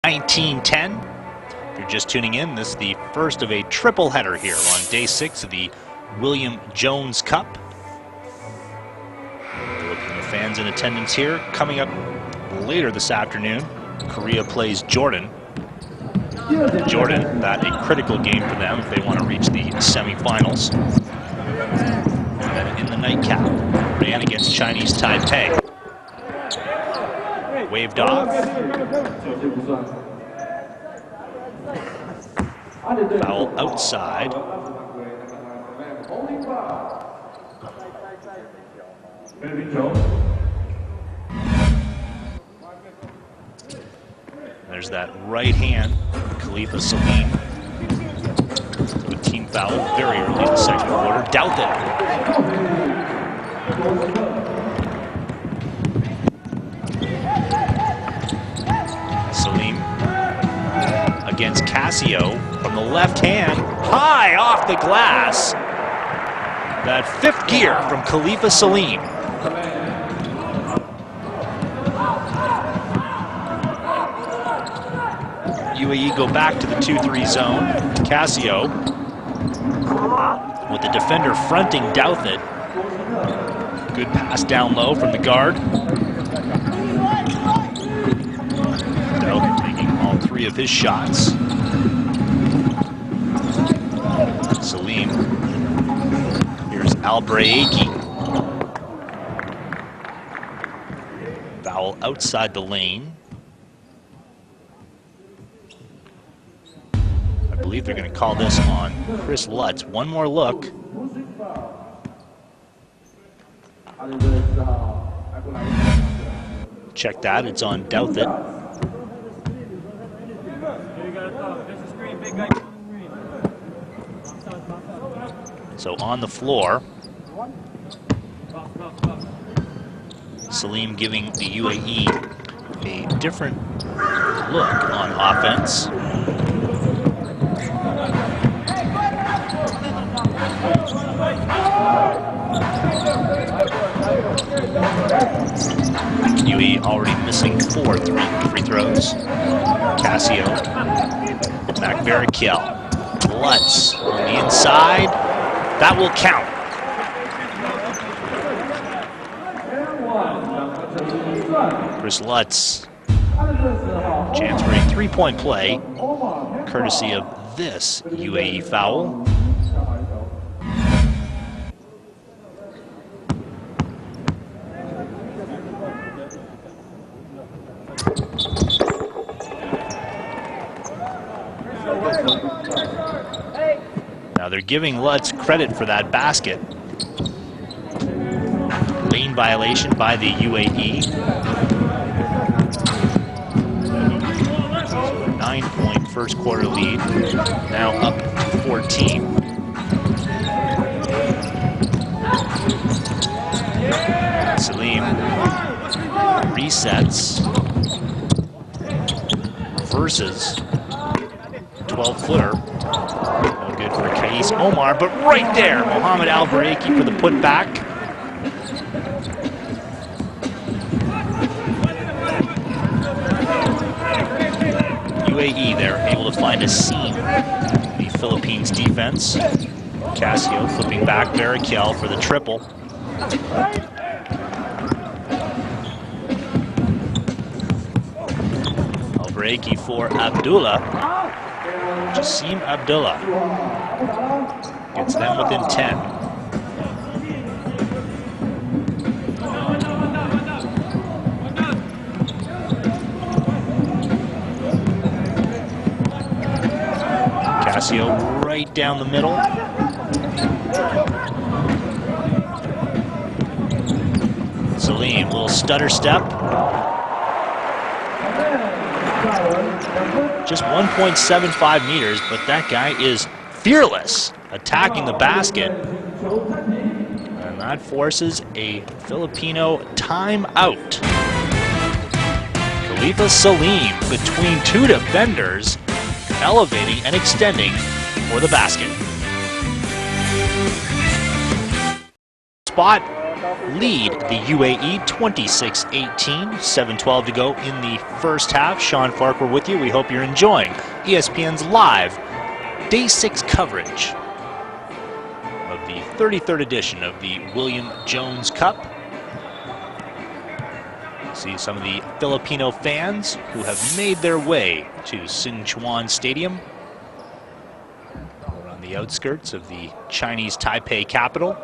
19-10. If you're just tuning in, this is the first of a triple header here on day 6 of the William Jones Cup. Filipino fans in attendance here. Coming up later this afternoon, Korea plays Jordan. Jordan, that a critical game for them if they want to reach the semifinals. And then in the nightcap, Iran against Chinese Taipei. Waved off. Foul outside. There's that right hand, Khalifa Salim. So a team foul very early in the second quarter. Doubt it. Salim against Casio from the left hand, high off the glass. That 5th gear from Khalifa Salim. UAE go back to the 2-3 zone. Casio with the defender fronting Douthit. Good pass down low from the guard. Douthit taking all 3 of his shots. Salim. Here's Albraeki. Foul outside the lane. I believe they're going to call this on Chris Lutz. One more look. Check that, it's on Douthit. So on the floor, Salim giving the UAE a different look on offense. UAE already missing 4 free throws. Casio, McVerikiel, Lutz on the inside. That will count. Chris Lutz, chance for a 3-point play, courtesy of this UAE foul. Now they're giving Lutz credit for that basket. Lane violation by the UAE. So a 9-point first quarter lead, now up 14. Salim resets versus 12-footer. No good for Kais Omar, but right there, Mohamed Albraeki for the putback. UAE, they're able to find a seam in the Philippines defense. Casio flipping back, Verikiel for the triple. Albraeki for Abdullah. Jassim Abdullah gets them within 10. Casio right down the middle. Salim, little stutter step. Just 1.75 meters, but that guy is fearless attacking the basket. And that forces a Filipino timeout. Khalifa Salim between 2 defenders, elevating and extending for the basket. Spot lead the UAE 26-18, 7:12 to go in the first half. Sean Farquhar with you. We hope you're enjoying ESPN's live Day 6 coverage of the 33rd edition of the William Jones Cup. See some of the Filipino fans who have made their way to Sichuan Stadium. We're on the outskirts of the Chinese Taipei capital.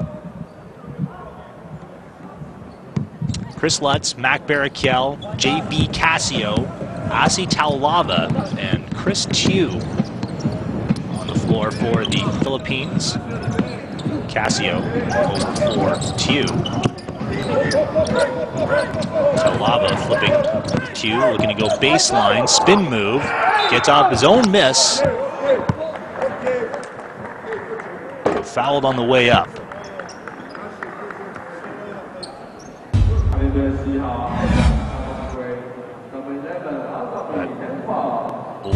Chris Lutz, Mac Barraquel, J.B. Casio, Asi Taulava, and Chris Tew on the floor for the Philippines. Casio over for Tew. Taulava flipping Tew, looking to go baseline, spin move, gets off his own miss. Fouled on the way up.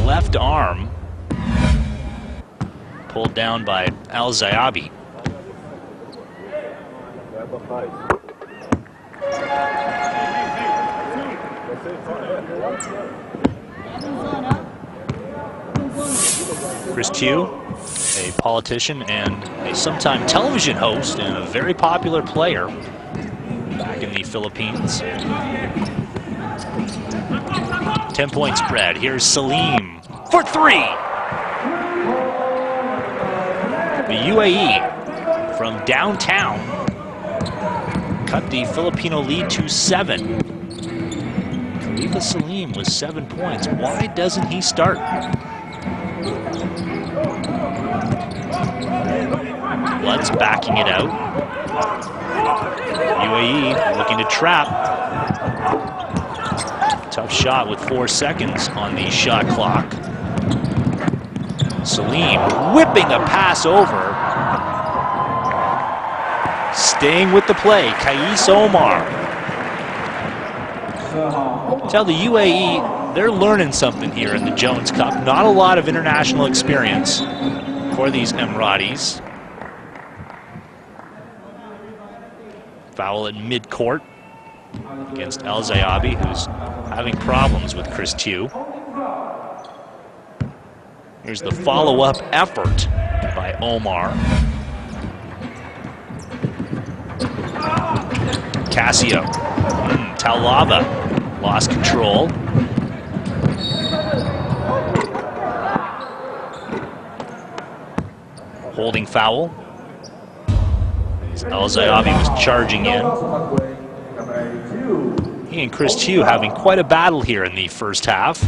Left arm pulled down by Al-Zayabi. Chris Tew, a politician and a sometime television host and a very popular player back in the Philippines. 10-point spread. Here's Salim for three. The UAE from downtown cut the Filipino lead to 7. Khalifa Salim with 7 points. Why doesn't he start? Lutz backing it out. UAE looking to trap. Tough shot with 4 seconds on the shot clock. Salim whipping a pass over. Staying with the play, Kais Omar. Tell the UAE they're learning something here in the Jones Cup. Not a lot of international experience for these Emiratis. Foul at midcourt against Al-Zayabi, who's having problems with Chris Tew. Here's the follow-up effort by Omar. Casio. Taulava lost control. Holding foul. Al-Zayabi was charging in. He and Chris Tew having quite a battle here in the first half.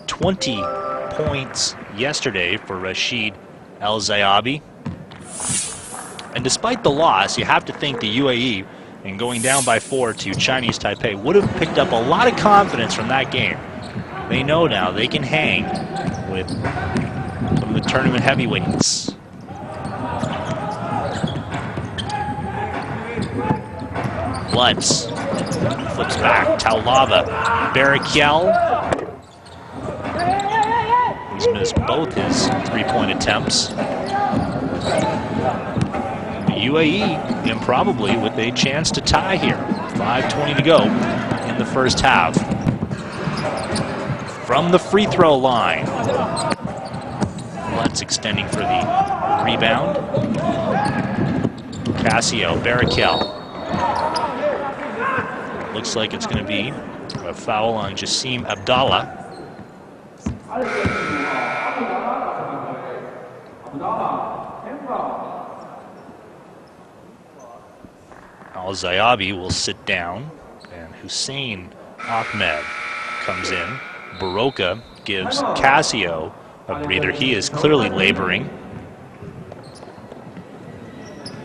$20 points yesterday for Rashid Al-Zayabi. And despite the loss, you have to think the UAE, in going down by 4 to Chinese Taipei, would have picked up a lot of confidence from that game. They know now they can hang with some of the tournament heavyweights. Lutz flips back. Taulava. Barraquel. He's missed both his three-point attempts. The UAE, improbably, with a chance to tie here. 5:20 to go in the first half. From the free throw line. Lutz extending for the rebound. Casio, Barraquel. Looks like it's going to be a foul on Jassim Abdallah. Al-Zayabi will sit down, and Hussein Ahmed comes in. Baroka gives Casio a breather. He is clearly laboring.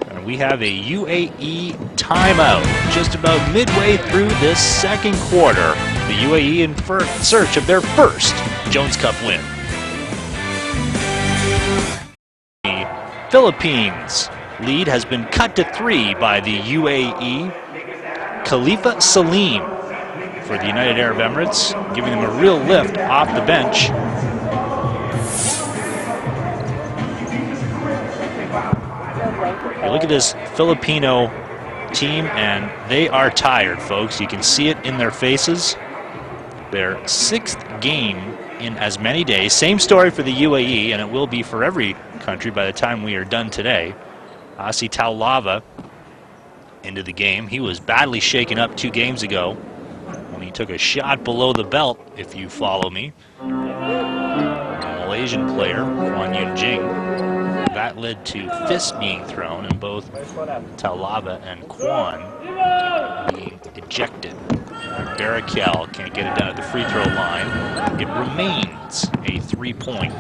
And we have a UAE timeout just about midway through this second quarter. The UAE in search of their first Jones Cup win. The Philippines lead has been cut to 3 by the UAE. Khalifa Salim for the United Arab Emirates, giving them a real lift off the bench. You look at this Filipino team, and they are tired, folks. You can see it in their faces. Their 6th game in as many days. Same story for the UAE, and it will be for every country by the time we are done today. Asi Taulava into the game. He was badly shaken up 2 games ago when he took a shot below the belt, if you follow me. A Malaysian player, Kwan Yun Jing. That led to fists being thrown, and both Taulava and Kwan being ejected. Barakel can't get it down at the free throw line. It remains a 3-point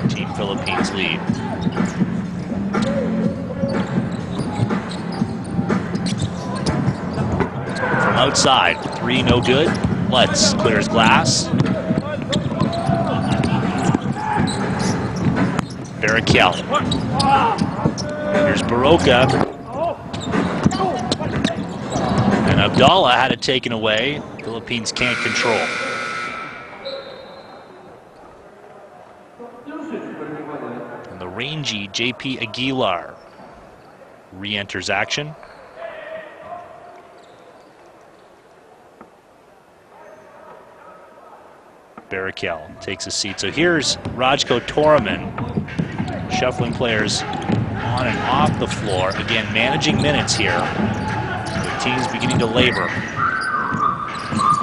Team Philippines lead. From outside, 3 no good. Lutz clears glass. Barakel. Here's Baroka. And Abdallah had it taken away. Philippines can't control. And the rangy JP Aguilar re-enters action. Barakel takes a seat. So here's Rajko Toraman, shuffling players on and off the floor. Again, managing minutes here. The team's beginning to labor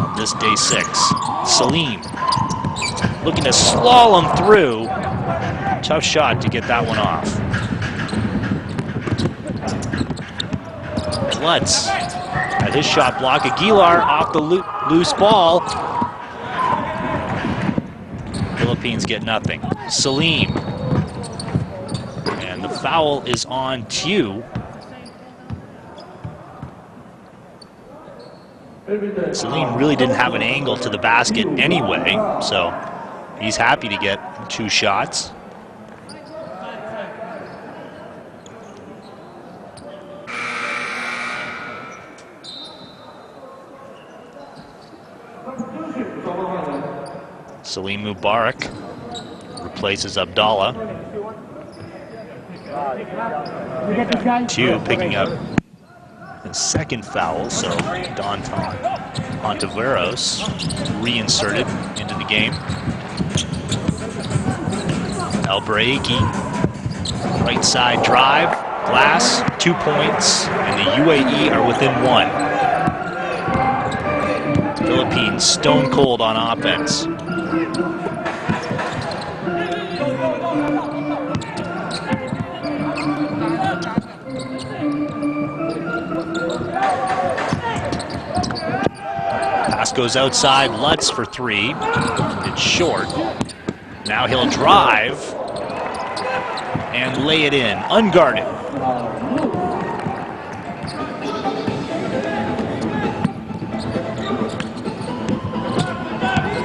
on this day 6. Salim looking to slalom through. Tough shot to get that one off. Lutz at his shot block. Aguilar off the loose ball. Philippines get nothing. Salim. And the foul is on Tew. Salim really didn't have an angle to the basket anyway, so he's happy to get 2 shots. Salim Mubarak replaces Abdallah. Tew picking up his 2nd foul, so Don Ontiveros reinserted into the game. El Braiki, right side drive, glass, 2 points, and the UAE are within 1. Philippines stone cold on offense. Pass goes outside, Lutz for 3. It's short. Now he'll drive and lay it in, unguarded.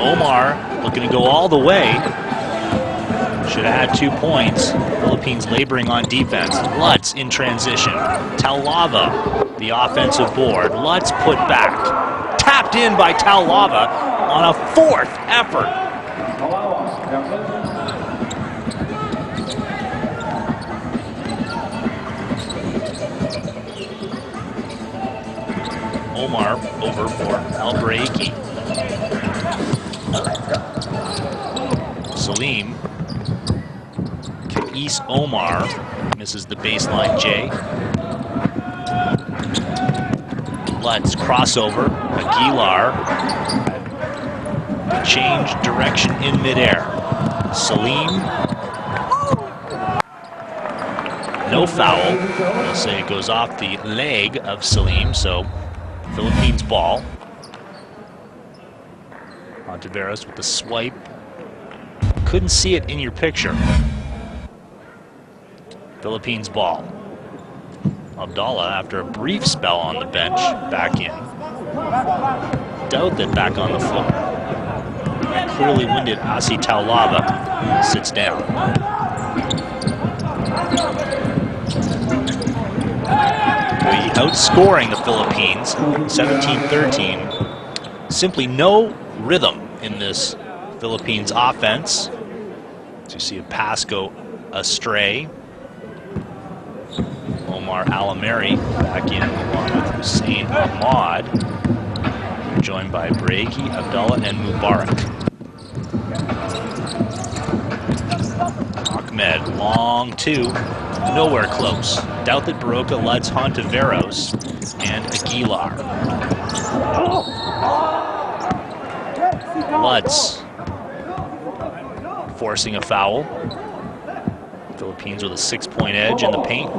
Omar looking to go all the way. Should have had 2 points. Philippines laboring on defense. Lutz in transition. Taulava, the offensive board. Lutz put back. Tapped in by Taulava on a 4th effort. Omar over for El Braiki. Salim. Kais Omar misses the baseline J. Lutz crossover. Aguilar. Change direction in midair. Salim. No foul. We'll say it goes off the leg of Salim, so Philippines ball. Ontiveros with the swipe. Couldn't see it in your picture. Philippines ball. Abdallah, after a brief spell on the bench, back in. Doubt that back on the floor. And clearly winded Asi Taulava sits down. Outscoring the Philippines, 17-13. simply no rhythm in this Philippines offense. So you see a pass go astray. Omar Alameri back in along with Hussein Ahmad. They're joined by Bregi, Abdullah, and Mubarak. Ahmed, long two, nowhere close. Douthat, Baroka, Lutz, Hontiveros, and Aguilar. Lutz forcing a foul. Philippines with a 6-point edge in the paint.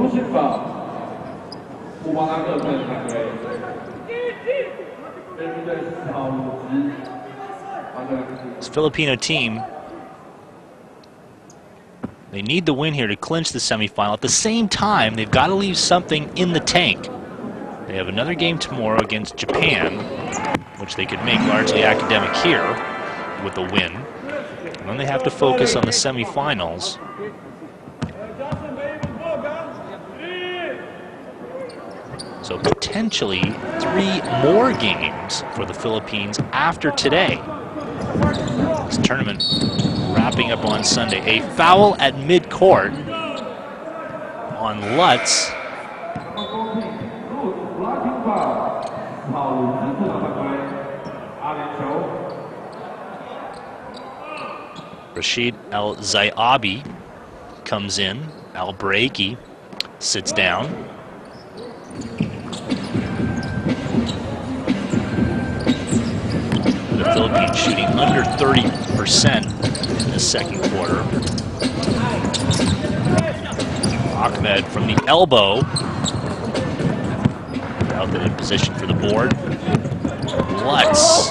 This Filipino team, they need the win here to clinch the semifinal. At the same time, they've got to leave something in the tank. They have another game tomorrow against Japan, which they could make largely academic here with a win. And then they have to focus on the semifinals. So potentially 3 more games for the Philippines after today. This tournament wrapping up on Sunday. A foul at midcourt on Lutz. Rashid El-Zayabi comes in. Al-Breiki sits down. The Philippines shooting under 30% in the second quarter. Ahmed from the elbow. Out in position for the board. Lutz.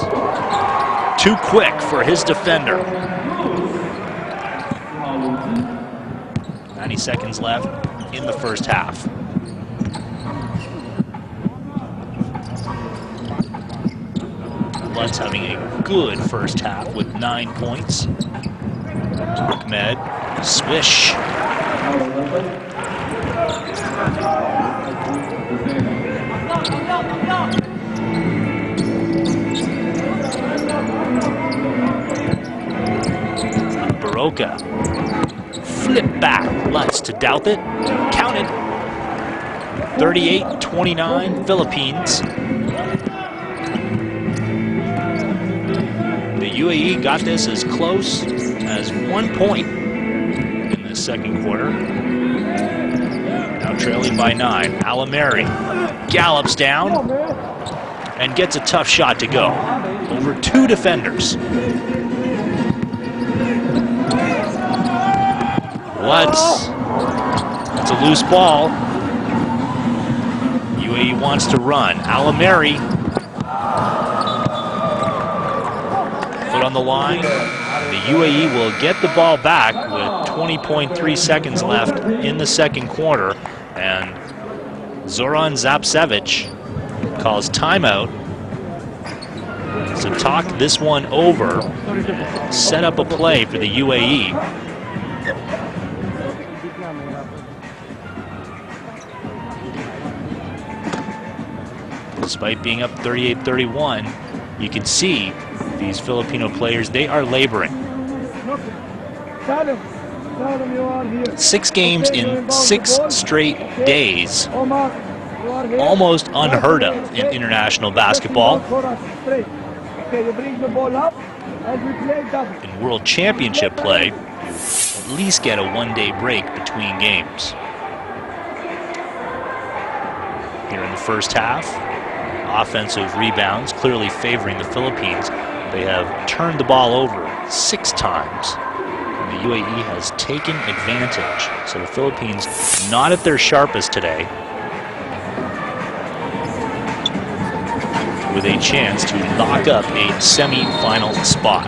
Too quick for his defender. 90 seconds left in the first half. Lutz having a good first half with 9 points. Ahmed, swish. Baroka. Flip back. Lutz to Douthat. Counted. 38-29 Philippines. The UAE got this as close as 1 point in the second quarter. Now trailing by 9. Alameri gallops down and gets a tough shot to go over 2 defenders. Lutz. That's a loose ball. UAE wants to run. Alameri. Foot on the line. The UAE will get the ball back with 20.3 seconds left in the second quarter. And Zoran Zapcevic calls timeout to talk this one over, set up a play for the UAE. Despite being up 38-31, you can see these Filipino players, they are laboring. 6 games in 6 straight days. Almost unheard of in international basketball. In World Championship play, at least get a 1-day break between games. Here in the first half, offensive rebounds clearly favoring the Philippines. They have turned the ball over 6 times. And the UAE has taken advantage. So the Philippines not at their sharpest today, with a chance to lock up a semi-final spot.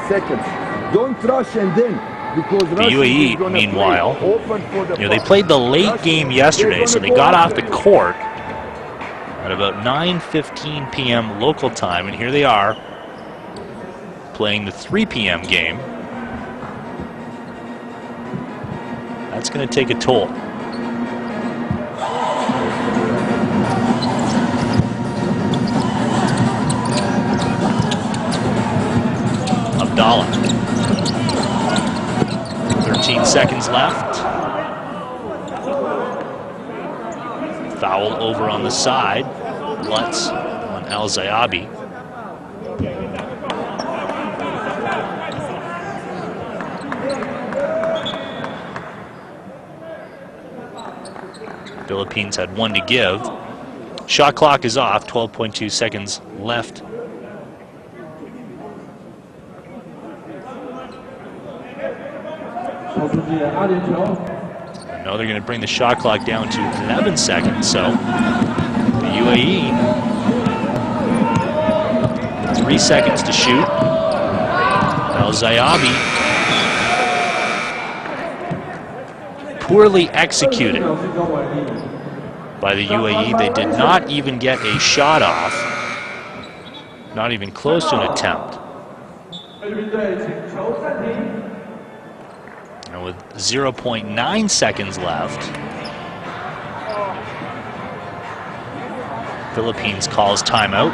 Seconds. Don't rush and then. The UAE, meanwhile, they played the late game yesterday, so they got off the court at about 9:15 p.m. local time, and here they are playing the 3 p.m. game. That's going to take a toll. Salah. 13 seconds left. Foul over on the side. Lutz on El Zayabi. Philippines had one to give. Shot clock is off, 12.2 seconds left. Now they're going to bring the shot clock down to 11 seconds, so the UAE, 3 seconds to shoot. El Zayabi, poorly executed by the UAE. They did not even get a shot off, not even close to an attempt. And with 0.9 seconds left, Philippines calls timeout.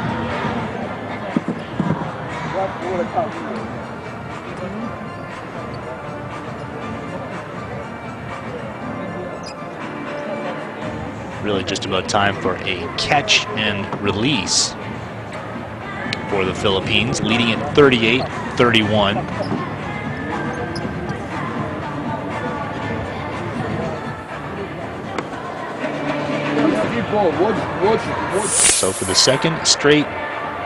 Really just about time for a catch and release for the Philippines, leading at 38-31. So for the second straight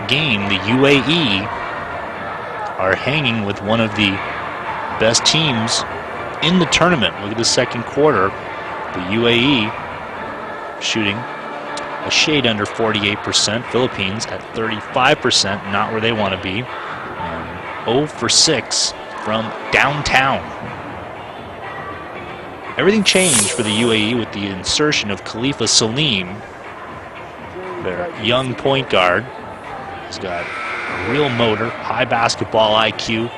game, the UAE are hanging with one of the best teams in the tournament. Look at the second quarter. The UAE shooting a shade under 48%. Philippines at 35%, not where they want to be. 0 for 6 from downtown. Everything changed for the UAE with the insertion of Khalifa Salim, their young point guard. He's got a real motor, high basketball IQ.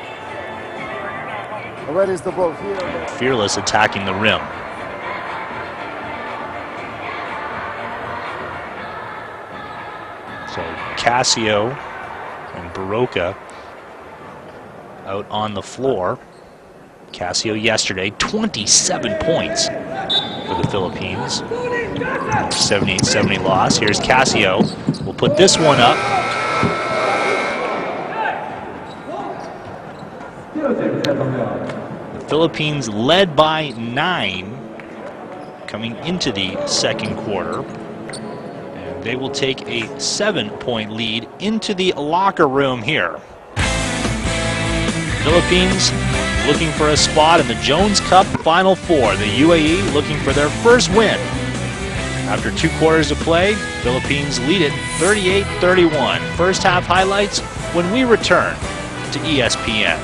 Fearless attacking the rim. So Casio and Baroka out on the floor. Casio yesterday, 27 points for the Philippines. 78-70 loss. Here's Casio. We'll put this one up. The Philippines led by 9 coming into the second quarter. And they will take a 7-point lead into the locker room here. Philippines looking for a spot in the Jones Cup Final Four. The UAE looking for their first win. After 2 quarters of play, Philippines lead it 38-31. First half highlights when we return to ESPN.